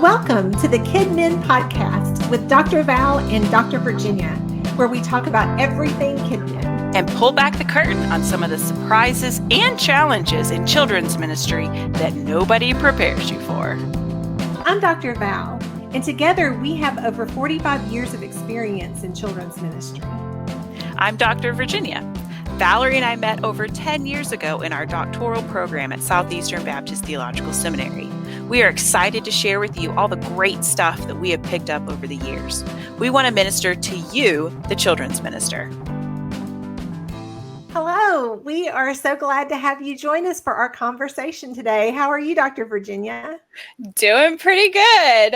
Welcome to the KidMin podcast with Dr. Val and Dr. Virginia, where we talk about everything KidMin and pull back the curtain on some of the surprises and challenges in children's ministry that nobody prepares you for. I'm Dr. Val, and together we have over 45 years of experience in children's ministry. I'm Dr. Virginia. Valerie and I met over 10 years ago in our doctoral program at Southeastern Baptist Theological Seminary. We are excited to share with you all the great stuff that we have picked up over the years. We want to minister to you, the children's minister. Hello, we are so glad to have you join us for our conversation today. How are you, Dr. Virginia? Doing pretty good.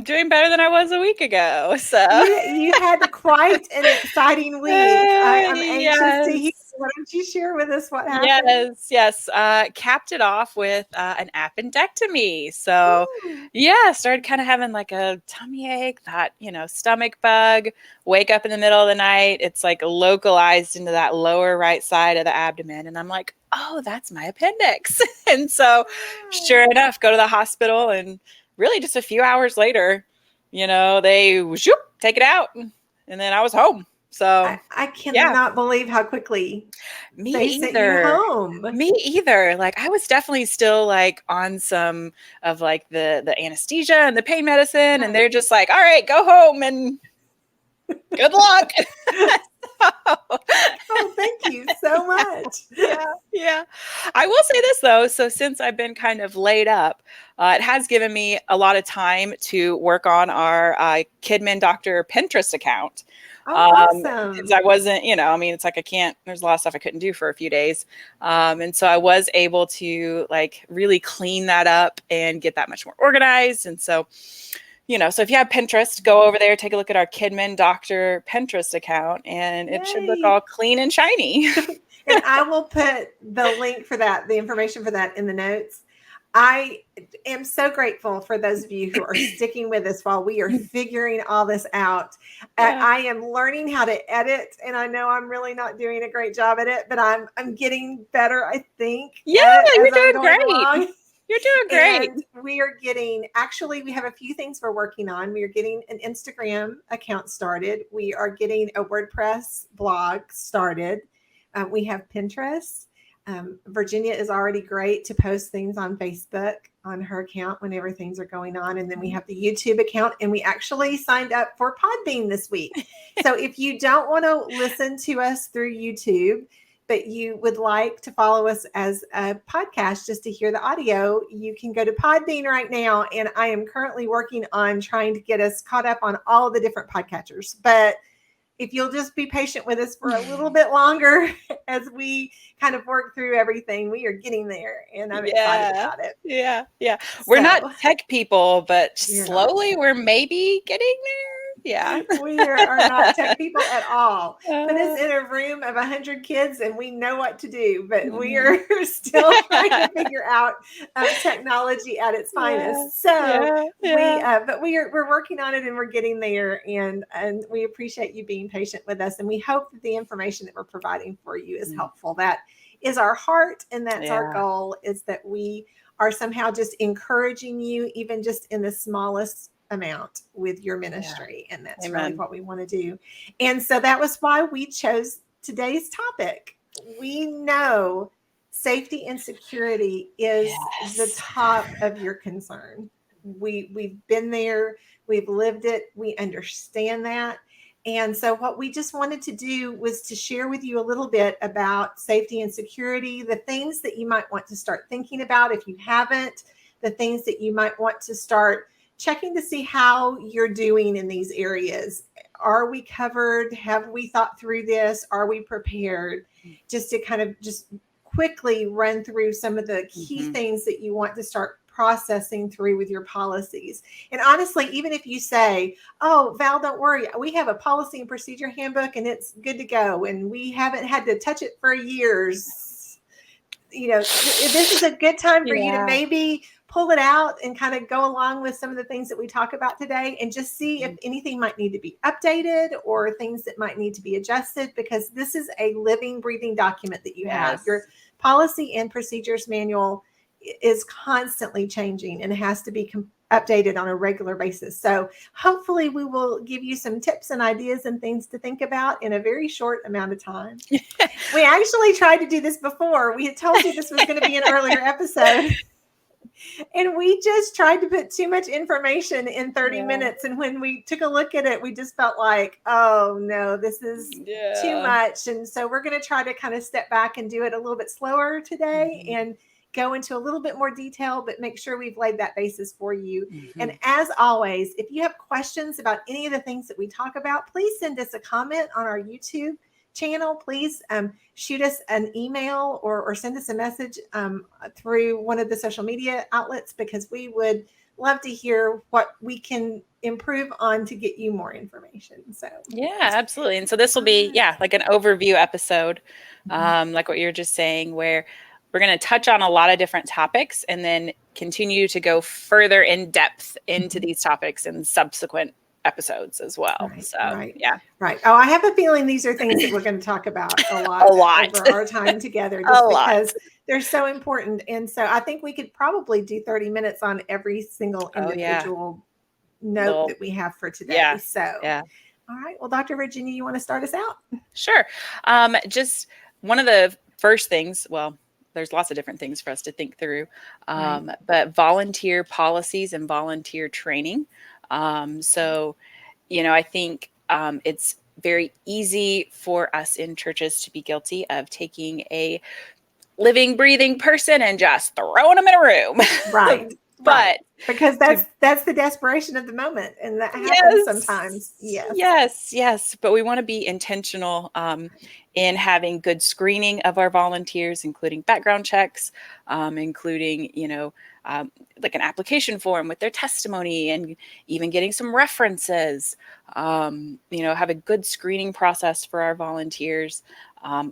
Doing better than I was a week ago. So you had quite an exciting week. I'm anxious to hear. Why don't you share with us what happened? Yes. Capped it off with an appendectomy. So started kind of having like a tummy ache, that, stomach bug, wake up in the middle of the night. It's like localized into that lower right side of the abdomen. And I'm like, oh, that's my appendix. And so sure enough, go to the hospital, and really just a few hours later, they take it out, and then I was home. So I cannot believe how quickly they sent you home. Me either. Like, I was definitely still like on some of like the anesthesia and the pain medicine, and they're just like, all right, go home and good luck. Oh, thank you so much. Yeah. I will say this though. So since I've been kind of laid up, it has given me a lot of time to work on our KidMin Doctor Pinterest account. Oh, awesome. Because I wasn't, it's like there's a lot of stuff I couldn't do for a few days. And so I was able to like really clean that up and get that much more organized. And so, so if you have Pinterest, go over there, take a look at our KidMin Doctor Pinterest account, and it should look all clean and shiny. And I will put the link for that, the information for that in the notes. I am so grateful for those of you who are sticking with us while we are figuring all this out. Yeah. I am learning how to edit, and I know I'm really not doing a great job at it, but I'm getting better, I think. Yeah, you're doing great. You're doing great. And we are getting, we have a few things we're working on. We are getting an Instagram account started. We are getting a WordPress blog started. We have Pinterest. Virginia is already great to post things on Facebook on her account whenever things are going on. And then we have the YouTube account, and we actually signed up for Podbean this week. So if you don't want to listen to us through YouTube, but you would like to follow us as a podcast just to hear the audio, you can go to Podbean right now. And I am currently working on trying to get us caught up on all the different podcatchers. But if you'll just be patient with us for a little bit longer as we kind of work through everything, we are getting there, and I'm excited about it. Yeah. We're not tech people, but slowly we're maybe getting there. Yeah. We are not tech people at all. Put us in a room of 100 kids and we know what to do, but we are still trying to figure out technology at its finest. So we're working on it, and we're getting there, and we appreciate you being patient with us, and we hope that the information that we're providing for you is helpful. That is our heart, and that's our goal, is that we are somehow just encouraging you, even just in the smallest amount, with your ministry. And that's really what we want to do. And so that was why we chose today's topic. We know safety and security is the top of your concern. We've been there, we've lived it, we understand that. And so what we just wanted to do was to share with you a little bit about safety and security, the things that you might want to start thinking about if you haven't, the things that you might want to start checking to see how you're doing in these areas. Are we covered? Have we thought through this? Are we prepared? Just to kind of just quickly run through some of the key things that you want to start processing through with your policies. And honestly, even if you say, oh, Val, don't worry, we have a policy and procedure handbook and it's good to go, and we haven't had to touch it for years, this is a good time for you to maybe pull it out and kind of go along with some of the things that we talk about today, and just see if anything might need to be updated or things that might need to be adjusted, because this is a living, breathing document that you have. Your policy and procedures manual is constantly changing and has to be updated on a regular basis. So hopefully we will give you some tips and ideas and things to think about in a very short amount of time. We actually tried to do this before. We had told you this was going to be an earlier episode. And we just tried to put too much information in 30 minutes. And when we took a look at it, we just felt like, oh no, this is too much. And so we're going to try to kind of step back and do it a little bit slower today and go into a little bit more detail, but make sure we've laid that basis for you. And as always, if you have questions about any of the things that we talk about, please send us a comment on our YouTube channel. Please shoot us an email or send us a message through one of the social media outlets, because we would love to hear what we can improve on to get you more information. So yeah, absolutely. And so this will be like an overview episode, like what you're just saying, where we're going to touch on a lot of different topics and then continue to go further in depth into these topics in subsequent episodes as well. Right. Oh, I have a feeling these are things that we're going to talk about a lot over our time together, just because they're so important. And so I think we could probably do 30 minutes on every single individual note that we have for today. All right. Well, Dr. Virginia, you want to start us out? Sure. Just one of the first things, well, there's lots of different things for us to think through, but volunteer policies and volunteer training. So, I think it's very easy for us in churches to be guilty of taking a living, breathing person and just throwing them in a room. Right. But because that's the desperation of the moment, and that happens sometimes. Yes. But we want to be intentional in having good screening of our volunteers, including background checks, including like an application form with their testimony, and even getting some references. Have a good screening process for our volunteers.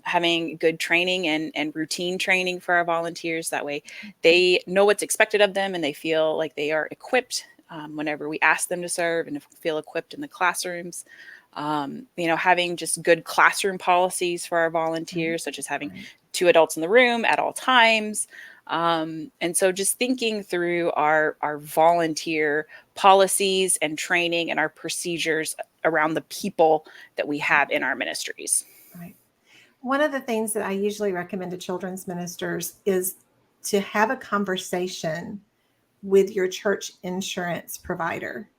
Having good training and routine training for our volunteers. That way they know what's expected of them and they feel like they are equipped whenever we ask them to serve, and feel equipped in the classrooms. Having just good classroom policies for our volunteers, such as having 2 adults in the room at all times. And so just thinking through our volunteer policies and training and our procedures around the people that we have in our ministries. Right. One of the things that I usually recommend to children's ministers is to have a conversation with your church insurance provider,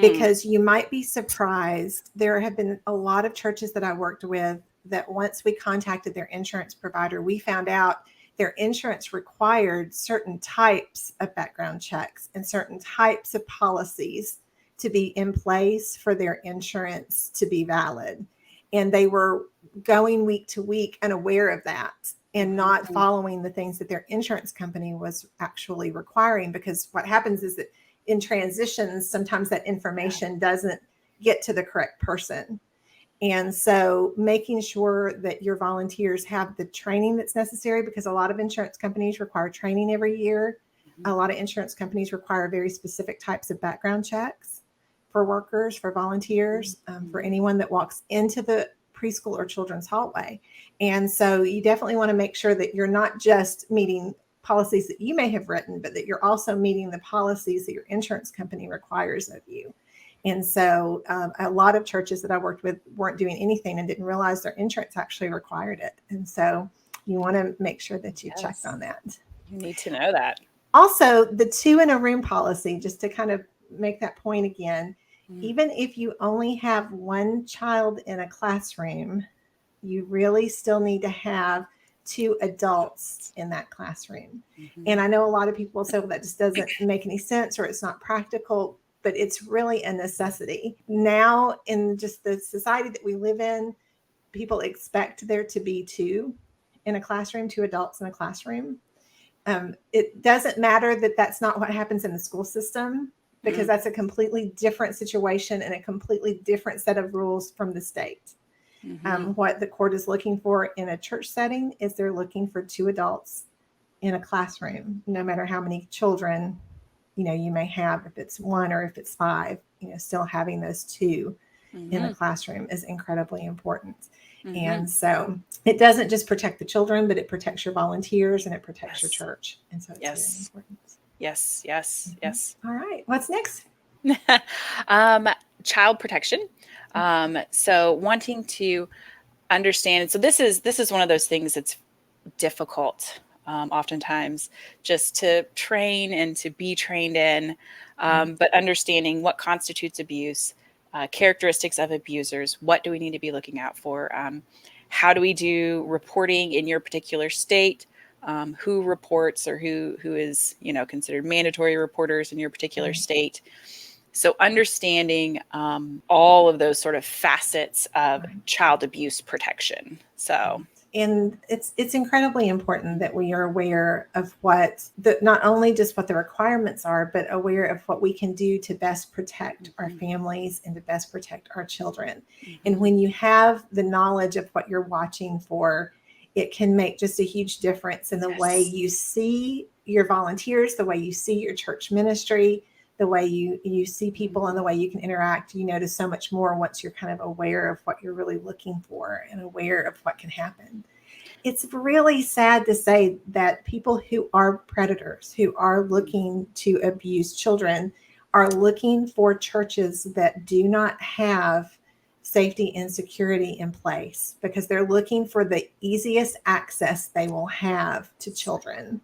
because you might be surprised. There have been a lot of churches that I worked with that once we contacted their insurance provider, we found out their insurance required certain types of background checks and certain types of policies to be in place for their insurance to be valid. And they were going week to week unaware of that and not following the things that their insurance company was actually requiring, because what happens is that in transitions, sometimes that information doesn't get to the correct person. And so making sure that your volunteers have the training that's necessary, because a lot of insurance companies require training every year. A lot of insurance companies require very specific types of background checks for workers, for volunteers, for anyone that walks into the preschool or children's hallway. And so you definitely want to make sure that you're not just meeting policies that you may have written, but that you're also meeting the policies that your insurance company requires of you. And so a lot of churches that I worked with weren't doing anything and didn't realize their insurance actually required it. And so you want to make sure that you checked on that. You need to know that. Also, the 2 in a room policy, just to kind of make that point again, even if you only have 1 child in a classroom, you really still need to have 2 adults in that classroom. And I know a lot of people say, well, that just doesn't make any sense, or it's not practical, but it's really a necessity. Now, in just the society that we live in, people expect there to be 2 in a classroom, 2 adults in a classroom. It doesn't matter that that's not what happens in the school system, because that's a completely different situation and a completely different set of rules from the state. What the court is looking for in a church setting is they're looking for 2 adults in a classroom, no matter how many children you may have. If it's 1 or if it's 5, still having those 2 in the classroom is incredibly important. And so it doesn't just protect the children, but it protects your volunteers and it protects your church. And so it's very important. Yes, yes, yes. All right. What's next? um, Child protection. So wanting to understand. So this is one of those things that's difficult, oftentimes, just to train and to be trained in. But understanding what constitutes abuse, characteristics of abusers, what do we need to be looking out for? How do we do reporting in your particular state? Who reports, or who is considered mandatory reporters in your particular state? So understanding all of those sort of facets of child abuse protection. So And it's incredibly important that we are aware of what not only just what the requirements are, but aware of what we can do to best protect our families and to best protect our children. And when you have the knowledge of what you're watching for, it can make just a huge difference in the way you see your volunteers, the way you see your church ministry, the way you see people, and the way you can interact. You notice so much more once you're kind of aware of what you're really looking for and aware of what can happen. It's really sad to say that people who are predators, who are looking to abuse children, are looking for churches that do not have safety and security in place, because they're looking for the easiest access they will have to children.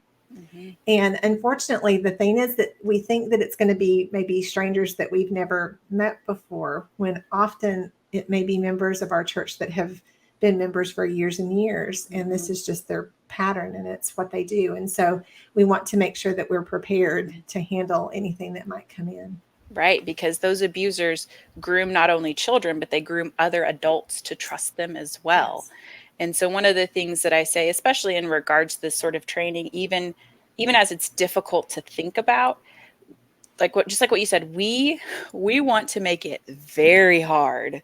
And unfortunately, the thing is that we think that it's going to be maybe strangers that we've never met before, when often it may be members of our church that have been members for years and years. And this is just their pattern, and it's what they do. And so we want to make sure that we're prepared to handle anything that might come in. Right, because those abusers groom not only children, but they groom other adults to trust them as well. And so one of the things that I say, especially in regards to this sort of training, even as it's difficult to think about, just like what you said, we want to make it very hard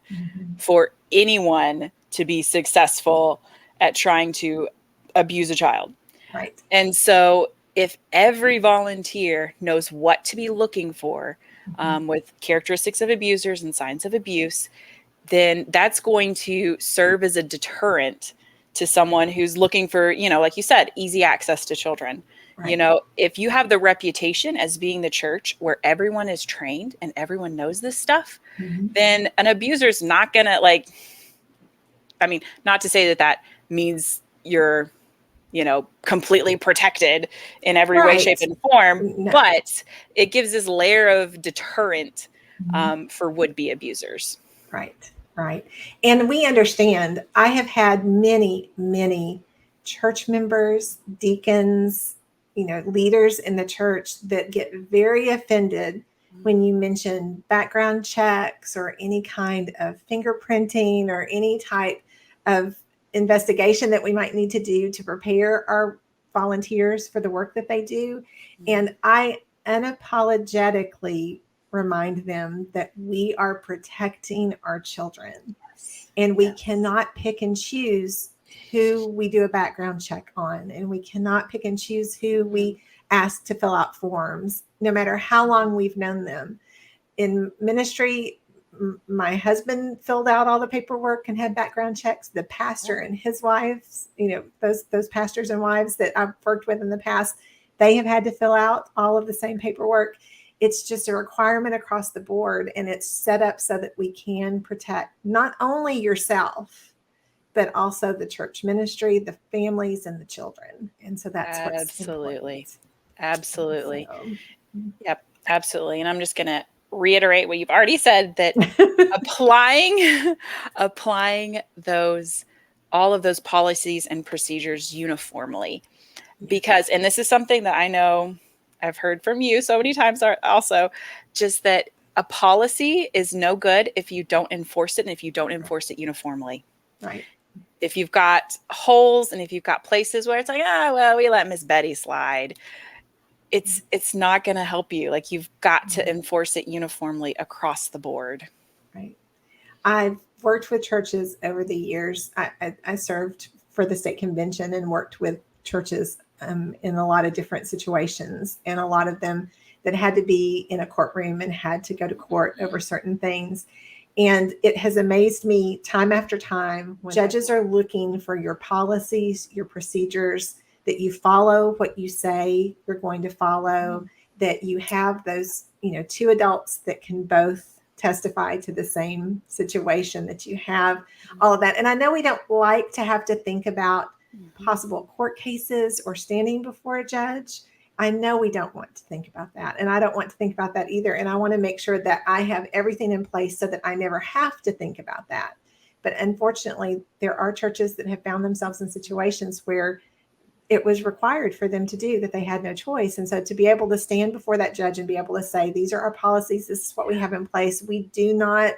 for anyone to be successful at trying to abuse a child. Right. And so if every volunteer knows what to be looking for, with characteristics of abusers and signs of abuse, then that's going to serve as a deterrent to someone who's looking for, like you said, easy access to children. Right. If you have the reputation as being the church where everyone is trained and everyone knows this stuff, then an abuser's not gonna not to say that means you're completely protected in every way, shape, and form, but it gives this layer of deterrent for would-be abusers. Right, right. And we understand. I have had many, many church members, deacons, leaders in the church that get very offended when you mention background checks or any kind of fingerprinting or any type of investigation that we might need to do to prepare our volunteers for the work that they do. And I unapologetically remind them that we are protecting our children, and we cannot pick and choose who we do a background check on, and we cannot pick and choose who we ask to fill out forms, no matter how long we've known them. In ministry, my husband filled out all the paperwork and had background checks. The pastor and his wives, those pastors and wives that I've worked with in the past, they have had to fill out all of the same paperwork. It's just a requirement across the board, and it's set up so that we can protect not only yourself, but also the church ministry, the families, and the children. And so that's what's absolutely important. Absolutely. Yep, absolutely. And I'm just going to reiterate what you've already said, that applying all of those policies and procedures uniformly, because, and this is something that I know I've heard from you so many times also, just that a policy is no good if you don't enforce it, and if you don't enforce it uniformly. Right. If you've got holes and if you've got places where it's like, we let Miss Betty slide, it's not going to help you. Like, you've got to enforce it uniformly across the board. Right. I've worked with churches over the years. I served for the state convention and worked with churches in a lot of different situations, and a lot of them that had to be in a courtroom and had to go to court over certain things. And it has amazed me time after time when judges are looking for your policies, your procedures, that you follow what you say you're going to follow, that you have those, two adults that can both testify to the same situation, that you have all of that. And I know we don't like to have to think about possible court cases or standing before a judge. I know we don't want to think about that. And I don't want to think about that either. And I want to make sure that I have everything in place so that I never have to think about that. But unfortunately, there are churches that have found themselves in situations where it was required for them to do, that they had no choice. And so to be able to stand before that judge and be able to say, these are our policies, this is what we have in place, we do not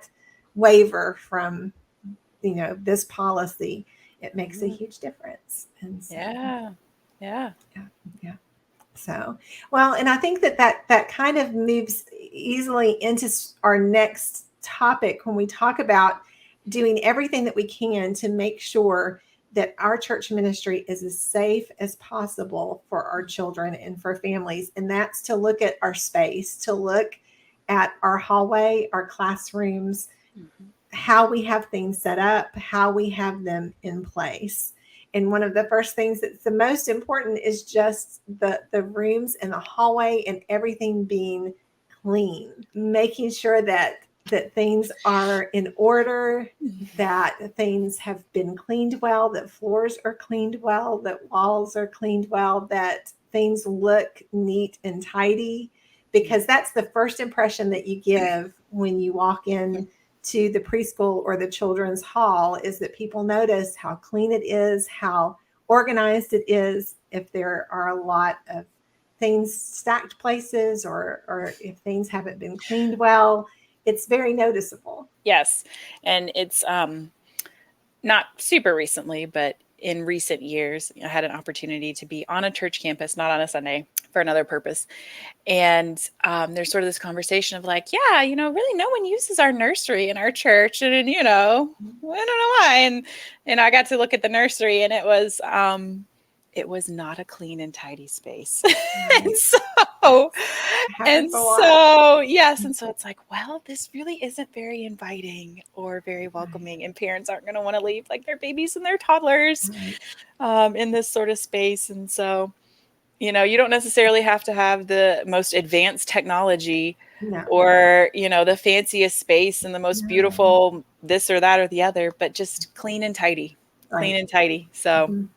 waver from, this policy, it makes a huge difference. And so, yeah. So, well, and I think that kind of moves easily into our next topic when we talk about doing everything that we can to make sure that our church ministry is as safe as possible for our children and for families. And that's to look at our space, to look at our hallway, our classrooms, how we have things set up, how we have them in place. And one of the first things that's the most important is just the rooms and the hallway and everything being clean, making sure that things are in order, that things have been cleaned well, that floors are cleaned well, that walls are cleaned well, that things look neat and tidy, because that's the first impression that you give when you walk in to the preschool or the children's hall, is that people notice how clean it is, how organized it is. If there are a lot of things stacked places, or if things haven't been cleaned well, it's very noticeable. Yes. And it's not super recently, but in recent years, I had an opportunity to be on a church campus, not on a Sunday, for another purpose. And there's sort of this conversation of like, yeah, really no one uses our nursery in our church. And, I don't know why. And I got to look at the nursery, and it was not a clean and tidy space. Right. and so, yes. And so it's like, well, this really isn't very inviting or very welcoming. And parents aren't going to want to leave like their babies and their toddlers in this sort of space. And so, you don't necessarily have to have the most advanced technology or, the fanciest space and the most beautiful this or that or the other, but just clean and tidy, clean and tidy. So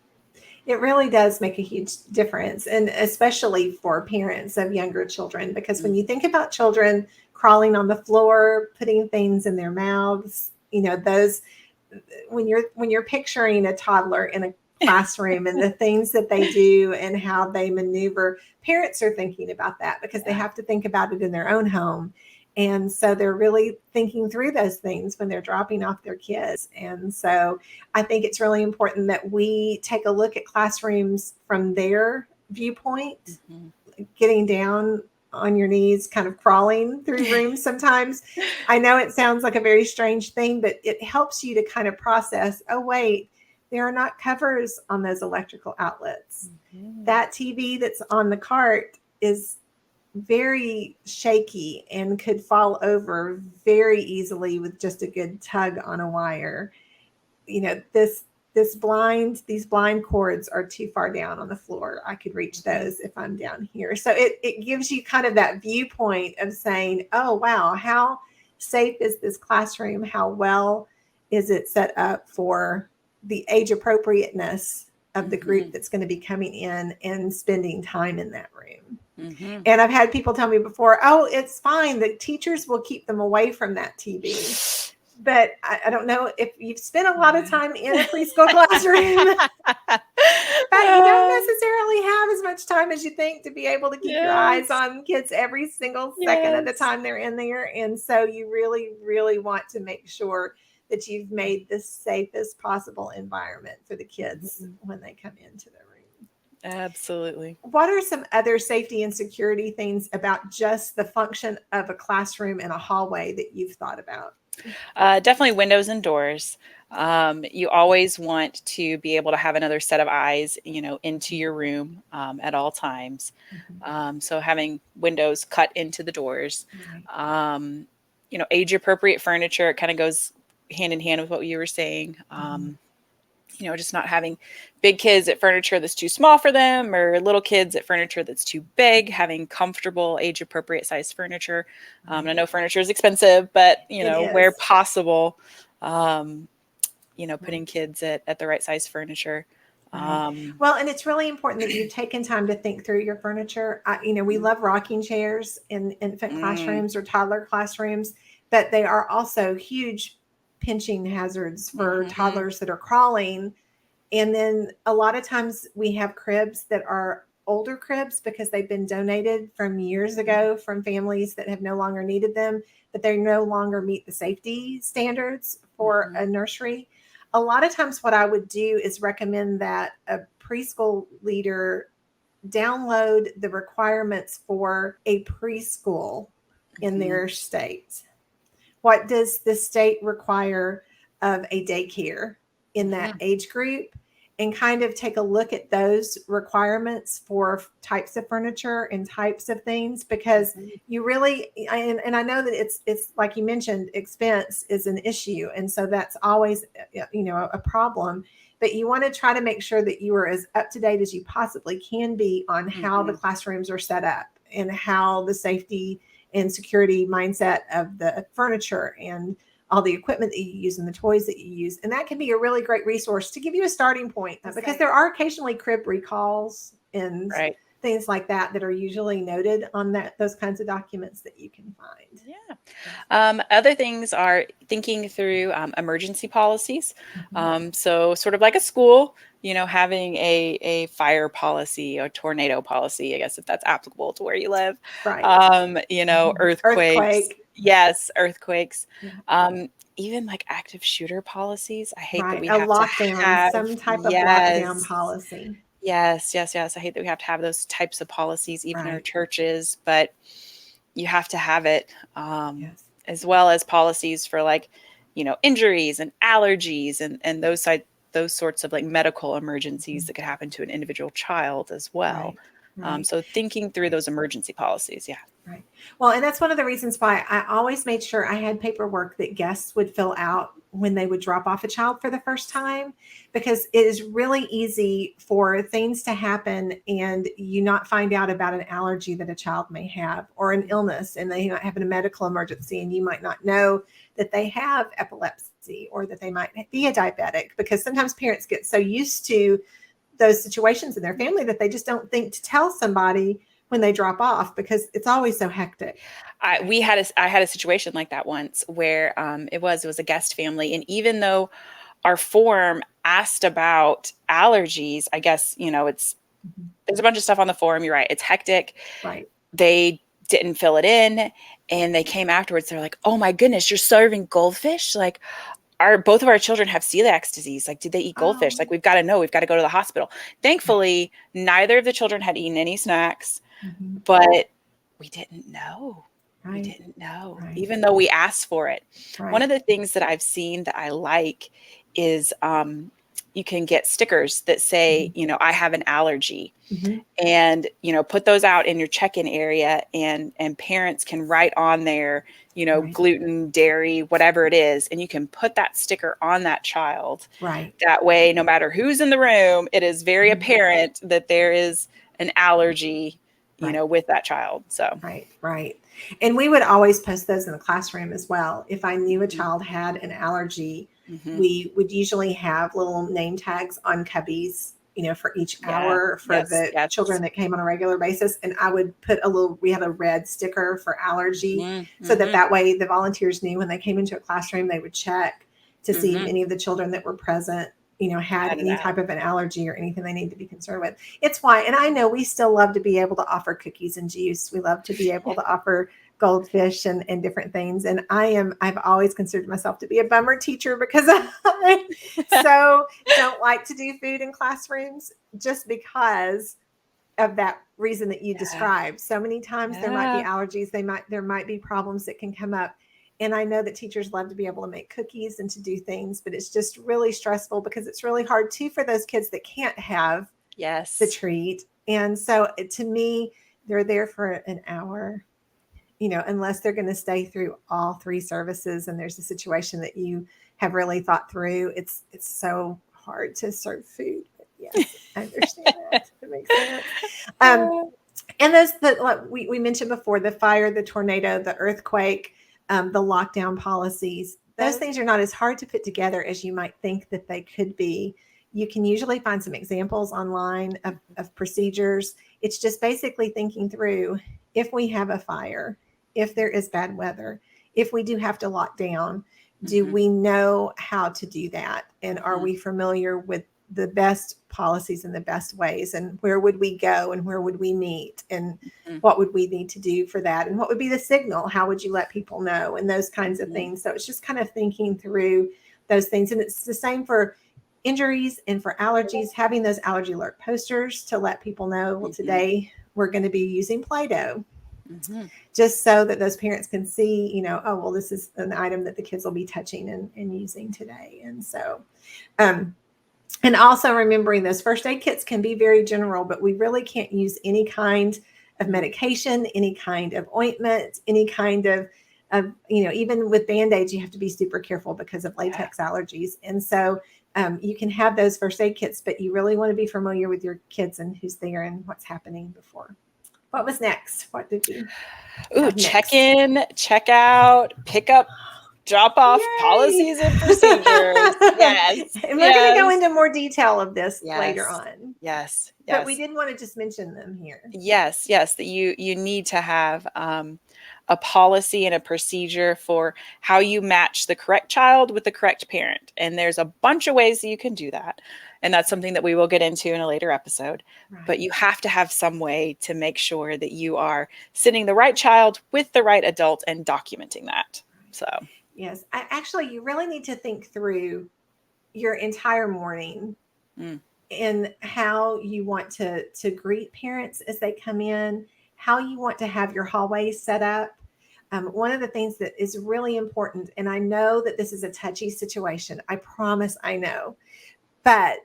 it really does make a huge difference, and especially for parents of younger children, because when you think about children crawling on the floor, putting things in their mouths, those, when you're picturing a toddler in a classroom and the things that they do and how they maneuver, parents are thinking about that because they have to think about it in their own home. And so they're really thinking through those things when they're dropping off their kids. And so I think it's really important that we take a look at classrooms from their viewpoint, getting down on your knees, kind of crawling through rooms sometimes. I know it sounds like a very strange thing, but it helps you to kind of process, oh, wait, there are not covers on those electrical outlets. That TV that's on the cart is very shaky and could fall over very easily with just a good tug on a wire. These blind cords are too far down on the floor. I could reach those if I'm down here. So it gives you kind of that viewpoint of saying, oh, wow, how safe is this classroom? How well is it set up for the age appropriateness of the group that's going to be coming in and spending time in that room? And I've had people tell me before, oh, it's fine, the teachers will keep them away from that TV. But I don't know if you've spent a lot of time in a preschool classroom, but you don't necessarily have as much time as you think to be able to keep your eyes on kids every single second of the time they're in there. And so you really, really want to make sure that you've made the safest possible environment for the kids when they come into the room. Absolutely. What are some other safety and security things about just the function of a classroom and a hallway that you've thought about? Definitely windows and doors. You always want to be able to have another set of eyes, into your room at all times. So having windows cut into the doors, age appropriate furniture, it kind of goes hand in hand with what you were saying. just not having big kids at furniture that's too small for them, or little kids at furniture that's too big, having comfortable age appropriate size furniture. And I know furniture is expensive, but It where is. possible, putting Right. kids at the right size furniture. Right. Well, and it's really important that you've taken time to think through your furniture. We love rocking chairs in infant Mm, classrooms or toddler classrooms, but they are also huge pinching hazards for mhm, toddlers that are crawling. And then a lot of times we have cribs that are older cribs because they've been donated from years ago from families that have no longer needed them, but they no longer meet the safety standards for mhm, a nursery. A lot of times, what I would do is recommend that a preschool leader download the requirements for a preschool in mhm, their state. What does the state require of a daycare in that mhm, age group? And kind of take a look at those requirements for types of furniture and types of things, because mhm. you really, and I know that it's like you mentioned, expense is an issue, and so that's always a problem. But you want to try to make sure that you are as up to date as you possibly can be on how the Mhm. classrooms are set up and how the safety and security mindset of the furniture and all the equipment that you use and the toys that you use. And that can be a really great resource to give you a starting point, because there are occasionally crib recalls and Right. things like that that are usually noted on those kinds of documents that you can find. Yeah. Other things are thinking through emergency policies. Mhm. So, sort of like a school, having a fire policy or tornado policy, I guess, if that's applicable to where you live. Right. Mhm. Earthquakes. Earthquake. Yes, earthquakes. Yeah. Um, Even like active shooter policies. I hate that Right. we A have to lockdown, have, some type of lockdown yes. policy. Yes, yes, yes. I hate that we have to have those types of policies, even in our Right. churches, but you have to have it, Yes. as well as policies for like, injuries and allergies and those sorts of like medical emergencies Mhm. that could happen to an individual child as well. Right. Right. So thinking through Right. those emergency policies, yeah. Right. Well, and that's one of the reasons why I always made sure I had paperwork that guests would fill out when they would drop off a child for the first time, because it is really easy for things to happen and you not find out about an allergy that a child may have, or an illness, and they might have a medical emergency and you might not know that they have epilepsy or that they might be a diabetic, because sometimes parents get so used to those situations in their family that they just don't think to tell somebody when they drop off, because it's always so hectic. I had a situation like that once where it was a guest family, and even though our form asked about allergies, I guess it's Mhm. there's a bunch of stuff on the form. You're right, it's hectic. Right. They didn't fill it in, and they came afterwards. They're like, "Oh my goodness, you're serving goldfish? Like, our both of our children have celiac disease. Like, did they eat goldfish? Oh. Like, we've got to know. We've got to go to the hospital." Thankfully, neither of the children had eaten any snacks, Mhm. but we didn't know. We Right. didn't know, Right. even though we asked for it. One Right. of the things that I've seen that I like is you can get stickers that say, Mhm. I have an allergy, Mhm. and put those out in your check-in area, and parents can write on there, Right. gluten, dairy, whatever it is, and you can put that sticker on that child. Right. That way, no matter who's in the room, it is very Mhm. apparent that there is an allergy, Right. with that child. So Right. Right. And we would always post those in the classroom as well. If I knew a mhm, child had an allergy, mhm. we would usually have little name tags on cubbies, for each Yeah, hour for yes, the yes. children that came on a regular basis. And I would put we had a red sticker for allergy, Mhm, so that mhm, that way the volunteers knew when they came into a classroom, they would check to see if mhm. any of the children that were present, had Had it any out. type of an allergy or anything they need to be concerned with. It's why, and I know we still love to be able to offer cookies and juice. We love to be able to offer goldfish and different things. And I've always considered myself to be a bummer teacher, because I so don't like to do food in classrooms, just because of that reason that you Yeah, described. So many times there might be yeah. allergies, there might be problems that can come up. And I know that teachers love to be able to make cookies and to do things, but it's just really stressful, because it's really hard too for those kids that can't have the Yes. treat. And so to me, they're there for an hour, unless they're going to stay through all three services and there's a situation that you have really thought through. It's so hard to serve food. But yes, I understand that. It makes sense. Um, and those that like we mentioned before, the fire, the tornado, the earthquake, the lockdown policies, those things are not as hard to put together as you might think that they could be. You can usually find some examples online of procedures. It's just basically thinking through, if we have a fire, if there is bad weather, if we do have to lock down, do we know how to do that? And are we familiar with the best policies and the best ways? And where would we go and where would we meet? And what would we need to do for that? And what would be the signal? How would you let people know? And those kinds of things. So it's just kind of thinking through those things. And it's the same for injuries and for allergies, having those allergy alert posters to let people know, well, today we're going to be using Play-Doh. Just so that those parents can see, you know, oh, well, this is an item that the kids will be touching and using today. And so, and also remembering those first aid kits can be very general, but we really can't use any kind of medication, any kind of ointment, any kind of, you know, even with Band-Aids, you have to be super careful because of latex allergies. And so you can have those first aid kits, but you really want to be familiar with your kids and who's there and what's happening before. What was next? What did you? Check in, check out, pick up, drop off policies and procedures. Yes. And we're going to go into more detail of this later on. Yes. But we did want to just mention them here. Yes. That you need to have a policy and a procedure for how you match the correct child with the correct parent. And there's a bunch of ways that you can do that. And that's something that we will get into in a later episode. Right. But you have to have some way to make sure that you are sending the right child with the right adult and documenting that. So, yes, you really need to think through your entire morning and how you want to greet parents as they come in, how you want to have your hallways set up. One of the things that is really important, and I know that this is a touchy situation, I promise I know, but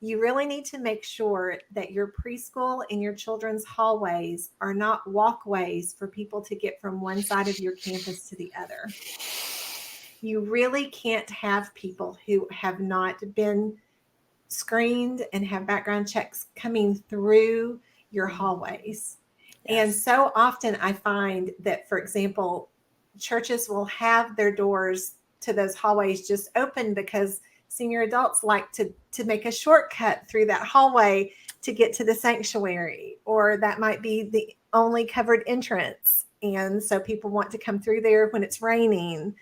you really need to make sure that your preschool and your children's hallways are not walkways for people to get from one side of your campus to the other. You really can't have people who have not been screened and have background checks coming through your hallways. Yes. And so often I find that, for example, churches will have their doors to those hallways just open because senior adults like to make a shortcut through that hallway to get to the sanctuary, or that might be the only covered entrance. And so people want to come through there when it's raining,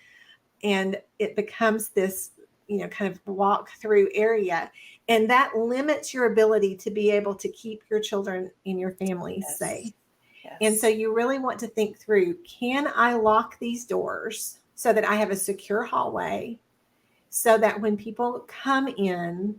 and it becomes this, you know, kind of walk through area. And that limits your ability to be able to keep your children and your family safe. Yes. And so you really want to think through, can I lock these doors so that I have a secure hallway, so that when people come in,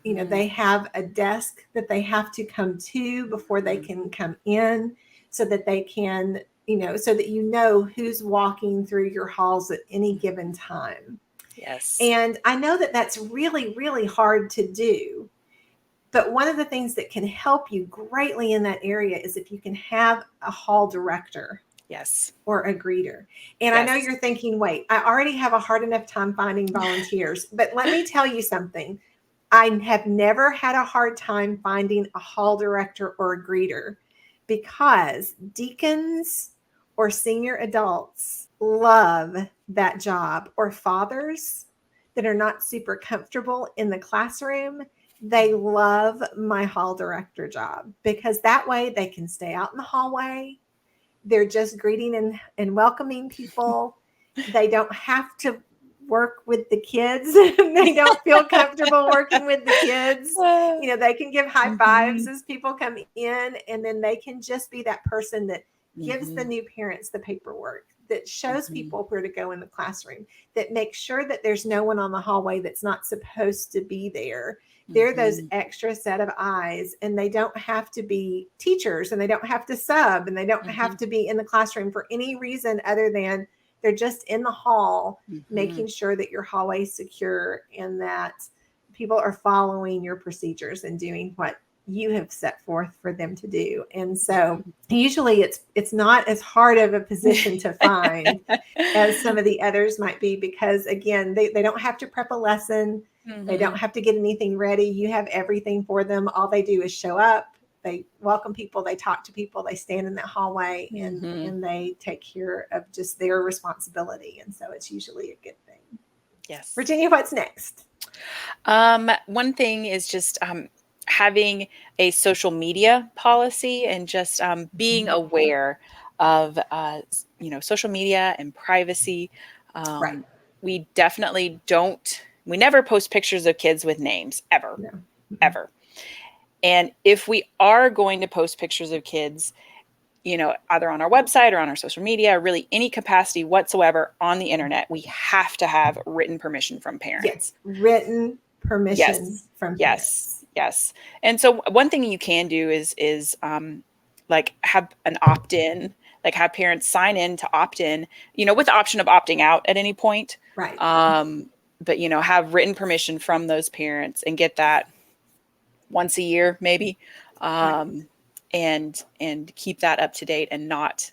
you know, they have a desk that they have to come to before they can come in, so that they can, you know, so that you know who's walking through your halls at any given time. Yes. And I know that that's really, really hard to do. But one of the things that can help you greatly in that area is if you can have a hall director. Yes. Or a greeter. And I know you're thinking, wait, I already have a hard enough time finding volunteers. But let me tell you something. I have never had a hard time finding a hall director or a greeter, because deacons or senior adults love that job, or fathers that are not super comfortable in the classroom. They love my hall director job, because that way they can stay out in the hallway. They're just greeting and welcoming people. They don't have to work with the kids. They don't feel comfortable working with the kids. You know, they can give high fives as people come in, and then they can just be that person that gives the new parents the paperwork, that shows people where to go in the classroom, that makes sure that there's no one on the hallway that's not supposed to be there. They're those extra set of eyes, and they don't have to be teachers, and they don't have to sub, and they don't have to be in the classroom for any reason other than they're just in the hall, making sure that your hallway is secure and that people are following your procedures and doing what you have set forth for them to do. And so usually it's not as hard of a position to find as some of the others might be, because again, they don't have to prep a lesson. They don't have to get anything ready. You have everything for them. All they do is show up. They welcome people. They talk to people. They stand in that hallway and they take care of just their responsibility. And so it's usually a good thing. Yes. Virginia, what's next? One thing is just having a social media policy and just being aware of social media and privacy. Right. We definitely we never post pictures of kids with names ever. No. Ever. And if we are going to post pictures of kids, either on our website or on our social media, really any capacity whatsoever on the internet, we have to have written permission from parents. Yes, written permission from parents. Yes. And so one thing you can do is like have an opt-in, like have parents sign in to opt in, with the option of opting out at any point. Right. But have written permission from those parents and get that once a year, maybe. And keep that up to date and not,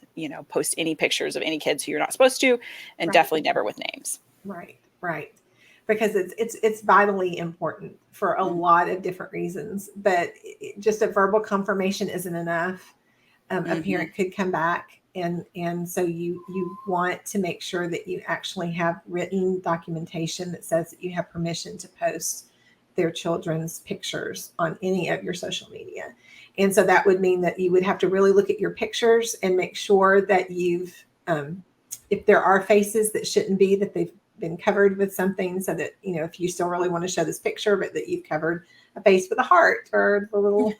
post any pictures of any kids who you're not supposed to, and definitely never with names. Right. Because it's vitally important for a lot of different reasons, but just a verbal confirmation isn't enough. A parent could come back and so you want to make sure that you actually have written documentation that says that you have permission to post their children's pictures on any of your social media. And so that would mean that you would have to really look at your pictures and make sure that you've, if there are faces that shouldn't be, that they've been covered with something, so that, if you still really want to show this picture, but that you've covered a face with a heart or the little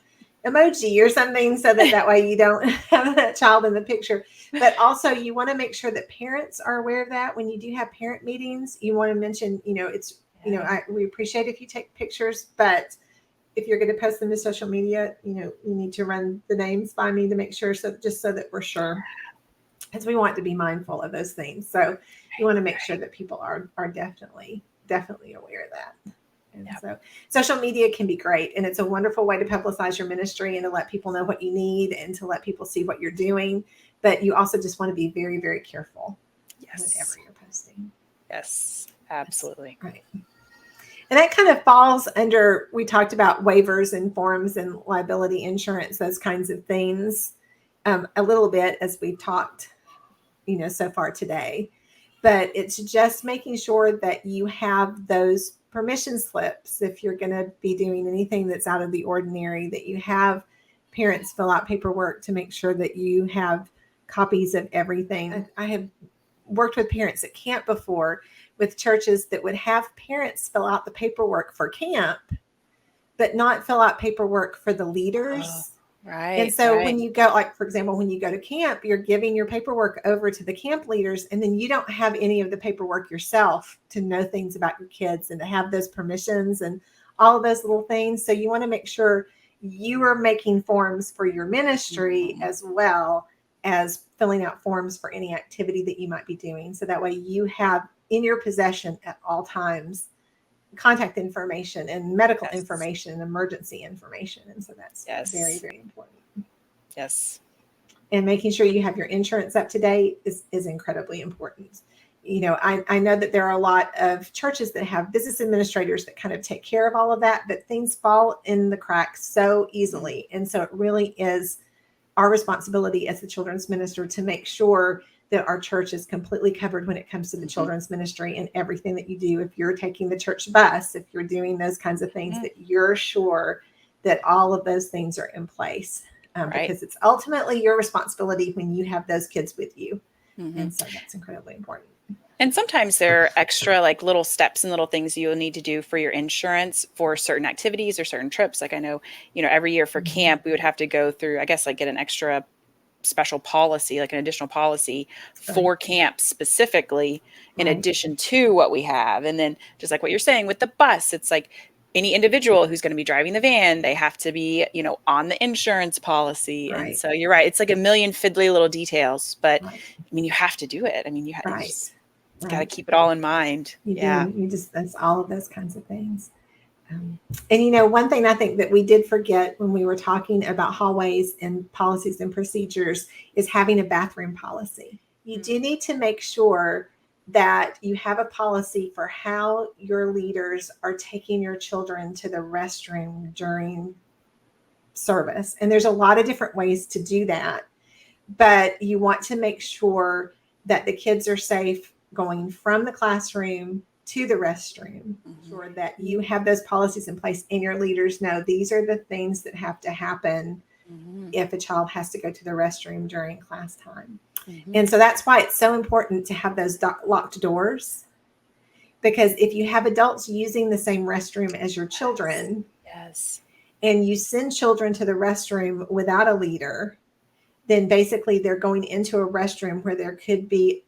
emoji or something, so that way you don't have that child in the picture. But also you want to make sure that parents are aware of that. When you do have parent meetings, you want to mention, we appreciate if you take pictures, but if you're going to post them to social media, you need to run the names by me to make sure, so that we're sure, because we want to be mindful of those things. So you want to make sure that people are definitely aware of that. And so social media can be great, and it's a wonderful way to publicize your ministry and to let people know what you need and to let people see what you're doing. But you also just want to be very, very careful whenever you're posting. Yes, absolutely. Right. And that kind of falls under, we talked about waivers and forms and liability insurance, those kinds of things, a little bit as we've talked, so far today. But it's just making sure that you have those permission slips if you're going to be doing anything that's out of the ordinary, that you have parents fill out paperwork to make sure that you have copies of everything. I have worked with parents at camp before, with churches that would have parents fill out the paperwork for camp, but not fill out paperwork for the leaders. Right. And so when you go, like, for example, when you go to camp, you're giving your paperwork over to the camp leaders, and then you don't have any of the paperwork yourself to know things about your kids and to have those permissions and all of those little things. So you want to make sure you are making forms for your ministry as well as filling out forms for any activity that you might be doing. So that way you have in your possession at all times contact information and medical information and emergency information. And so that's very, very important. Yes. And making sure you have your insurance up to date is incredibly important. I know that there are a lot of churches that have business administrators that kind of take care of all of that, but things fall in the cracks so easily. And so it really is our responsibility as the children's minister to make sure that our church is completely covered when it comes to the children's ministry and everything that you do. If you're taking the church bus, if you're doing those kinds of things, that you're sure that all of those things are in place, because it's ultimately your responsibility when you have those kids with you. And so that's incredibly important. And sometimes there are extra, like, little steps and little things you'll need to do for your insurance for certain activities or certain trips. Like, I know, every year for camp, we would have to go through, I guess, like, get an extra special policy, like an additional policy for camp specifically, in addition to what we have. And then just like what you're saying with the bus, it's like any individual who's going to be driving the van, they have to be, on the insurance policy. And so you're right. It's like a million fiddly little details, but I mean, you have to do it. I mean, you just got to keep it all in mind. You that's all of those kinds of things. And one thing I think that we did forget when we were talking about hallways and policies and procedures is having a bathroom policy. You do need to make sure that you have a policy for how your leaders are taking your children to the restroom during service. And there's a lot of different ways to do that, but you want to make sure that the kids are safe going from the classroom to the restroom. Sure that you have those policies in place and your leaders know these are the things that have to happen if a child has to go to the restroom during class time. And so that's why it's so important to have those locked doors, because if you have adults using the same restroom as your children, Yes. and you send children to the restroom without a leader, then basically they're going into a restroom where there could be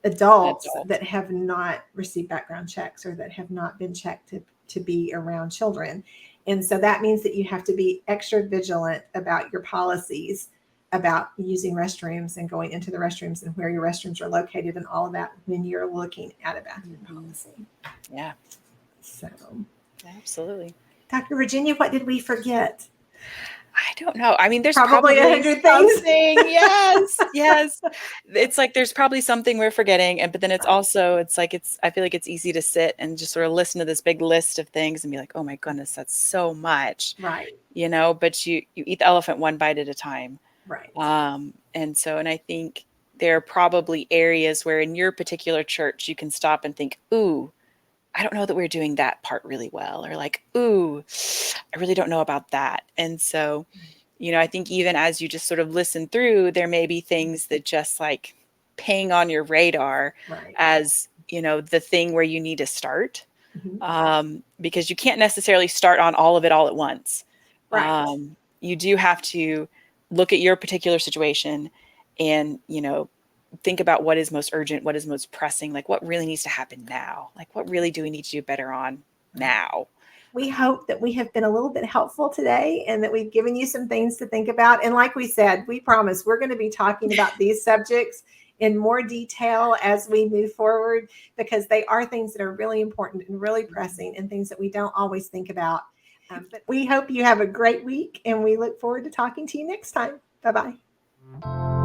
adults that have not received background checks or that have not been checked to be around children. And so that means that you have to be extra vigilant about your policies about using restrooms and going into the restrooms and where your restrooms are located and all of that when you're looking at a bathroom policy. Yeah. So, absolutely. Dr. Virginia, what did we forget? I don't know. I mean, there's probably 100 things. Yes, yes. It's like there's probably something we're forgetting, but then it's also I feel like it's easy to sit and just sort of listen to this big list of things and be like, oh my goodness, that's so much, right? But you eat the elephant one bite at a time, right? And I think there are probably areas where in your particular church you can stop and think, ooh, I don't know that we're doing that part really well, or like, ooh, I really don't know about that. And so, I think even as you just sort of listen through, there may be things that just like ping on your radar as, the thing where you need to start, because you can't necessarily start on all of it all at once. Right. You do have to look at your particular situation and, think about what is most urgent, what is most pressing, like what really needs to happen now, like what really do we need to do better on now. We hope that we have been a little bit helpful today and that we've given you some things to think about. And like we said, we promise we're going to be talking about these subjects in more detail as we move forward, because they are things that are really important and really pressing and things that we don't always think about. But we hope you have a great week and we look forward to talking to you next time. Bye-bye.